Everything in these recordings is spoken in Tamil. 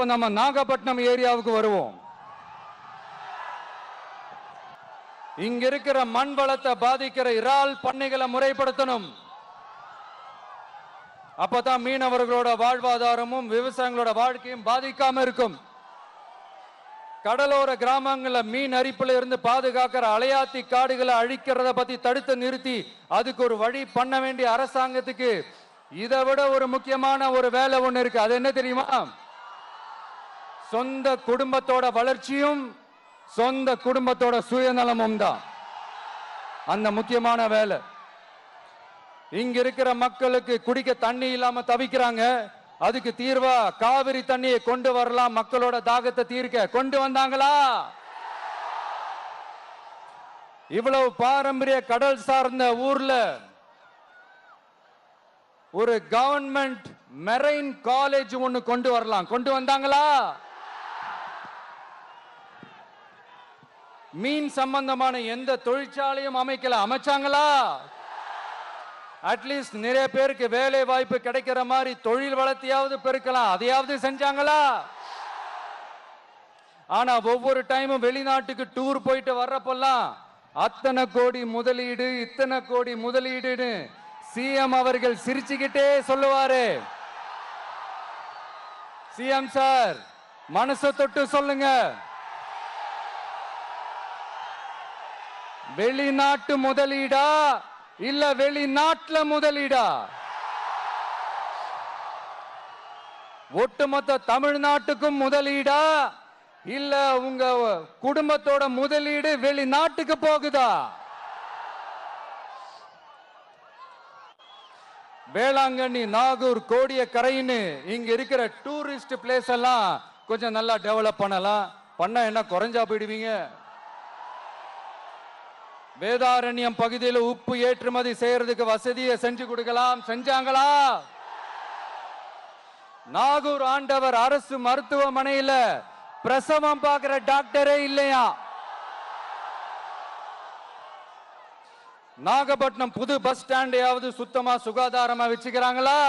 நம்ம நாகப்பட்டினம் ஏரியாவுக்கு வருவோம். இங்க இருக்கிற மண் வளத்தை பாதிக்கிற இறால் பண்ணைகளை முறைப்படுத்தணும். அப்பதான் மீனவர்களோட வாழ்வாதாரமும் விவசாயிகளோட வாழ்க்கையும் பாதிக்காம இருக்கும். கடலோர கிராமங்கள்ல மீன் அரிப்புல இருந்து பாதுகாக்கிற அலையாத்தி காடுகளை அழிக்கிறத பத்தி தடுத்து நிறுத்தி அதுக்கு ஒரு வழி பண்ண வேண்டிய அரசாங்கத்துக்கு இதை விட ஒரு முக்கியமான ஒரு வேலை ஒண்ணு இருக்கு. அது என்ன தெரியுமா? சொந்த குடும்பத்தோட வளர்ச்சியும் சொந்த குடும்பத்தோட சுயநலமும் தான் அந்த முக்கியமான வேலை. இங்க இருக்கிற மக்களுக்கு குடிக்க தண்ணி இல்லாம தவிக்கிறாங்க. அதுக்கு தீர்வா காவிரி தண்ணியை கொண்டு வரலாம். மக்களோட தாகத்தை தீர்க்க கொண்டு வந்தாங்களா? இவ்வளவு பாரம்பரிய கடல் சார்ந்த ஊர்ல ஒரு கவர்மெண்ட் மெரைன் காலேஜ் ஒன்னு கொண்டு வரலாம். கொண்டு வந்தாங்களா? மீன் சம்பந்தமான எந்த தொழிற்சாலையும் அமைக்கல. அமைச்சாங்களா? அட்லீஸ்ட் நிறைய பேருக்கு வேலை வாய்ப்பு கிடைக்கிற மாதிரி தொழில் வளர்த்தியாவது பெருக்கலாம். அதையாவது செஞ்சாங்களா? ஆனா ஒவ்வொரு டைமும் வெளிநாட்டுக்கு டூர் போயிட்டு வர்றப்பெல்லாம் அத்தனை கோடி முதலீடு இத்தனை கோடி முதலீடுன்னு சிஎம் அவர்கள் சிரிச்சுக்கிட்டே சொல்லுவாரு. சிஎம் சார், மனசை தொட்டு சொல்லுங்க, வெளிநாட்டு முதலீடா இல்ல வெளிநாட்டுல முதலீடா? ஒட்டுமொத்த தமிழ்நாட்டுக்கும் முதலீடா இல்ல உங்க குடும்பத்தோட முதலீடு வெளிநாட்டுக்கு போகுதா? வேளாங்கண்ணி, நாகூர், கோடியக்கரைன்னு இங்க இருக்கிற டூரிஸ்ட் பிளேஸ் எல்லாம் கொஞ்சம் நல்லா டெவலப் பண்ணலாம். பண்ண என்ன குறைஞ்சா போயிடுவீங்க? வேதாரண்யம் பகுதியில் உப்பு ஏற்றுமதி செய்யறதுக்கு வசதியை செஞ்சு கொடுக்கலாம். செஞ்சாங்களா? நாகூர் ஆண்டவர் அரசு மருத்துவமனையில பிரசவம் பார்க்கிற டாக்டரே இல்லையா? நாகப்பட்டினம் புது பஸ் ஸ்டாண்டையாவது சுத்தமா சுகாதாரமா வச்சுக்கிறாங்களா?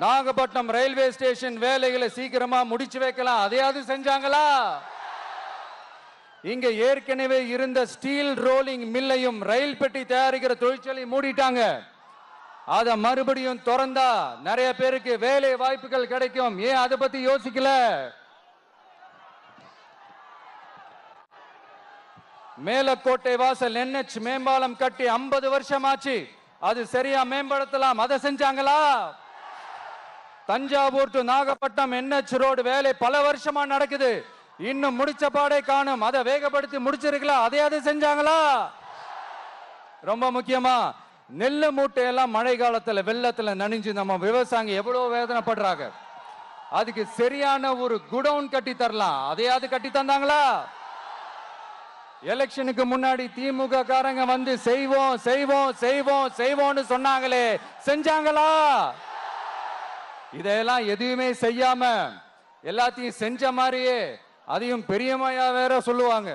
நாகப்பட்டினம் ரயில்வே ஸ்டேஷன் வேலைகளை சீக்கிரமா முடிச்சு வைக்கலாம். அதையாவது செஞ்சாங்களா? இங்க ஏற்கனவே இருந்த ஸ்டீல் ரோலிங் மில்லையும் ரயில் பெட்டி தயாரிக்கிற தொழிற்சாலை மூடிட்டாங்க. அத மறுபடியும் திறந்தா நிறைய பேருக்கு வேலை வாய்ப்புகள் கிடைக்கும். ஏன் அதை பத்தி யோசிக்கல? மேலக்கோட்டை வாசல் NH மேம்பாலம் கட்டி 50 வருஷம் ஆச்சு. அது சரியா மேம்படுத்தலாம். அதை செஞ்சாங்களா? Thanjavur to Nagapattinam NH road வேலை பல வருஷமா நடக்குது. இன்னும் முடிச்ச பாடே காணும். அதை வேகப்படுத்தி முடிச்சிருக்கலாம். அதையாவது செஞ்சாங்களா? ரொம்ப முக்கியமா நெல்லு மூட்டையெல்லாம் மழை காலத்துல வெள்ளத்துல நனைஞ்சு நம்ம விவசாயிங்க எவ்வளவு வேதனைப்படுறாங்க. அதுக்கு சரியான ஒரு குடவுன் கட்டி தரலாம். அதையாவது கட்டி தந்தாங்களா? எலெக்ஷனுக்கு முன்னாடி திமுக காரங்க வந்து செய்வோம் செய்வோம் செய்வோம் செய்வோம்னு சொன்னாங்களே, செஞ்சாங்களா? இதெல்லாம் எதுவுமே செய்யாம எல்லாத்தையும் செஞ்ச மாதிரியே அதையும் பெரியமையா வேற சொல்லுவாங்க.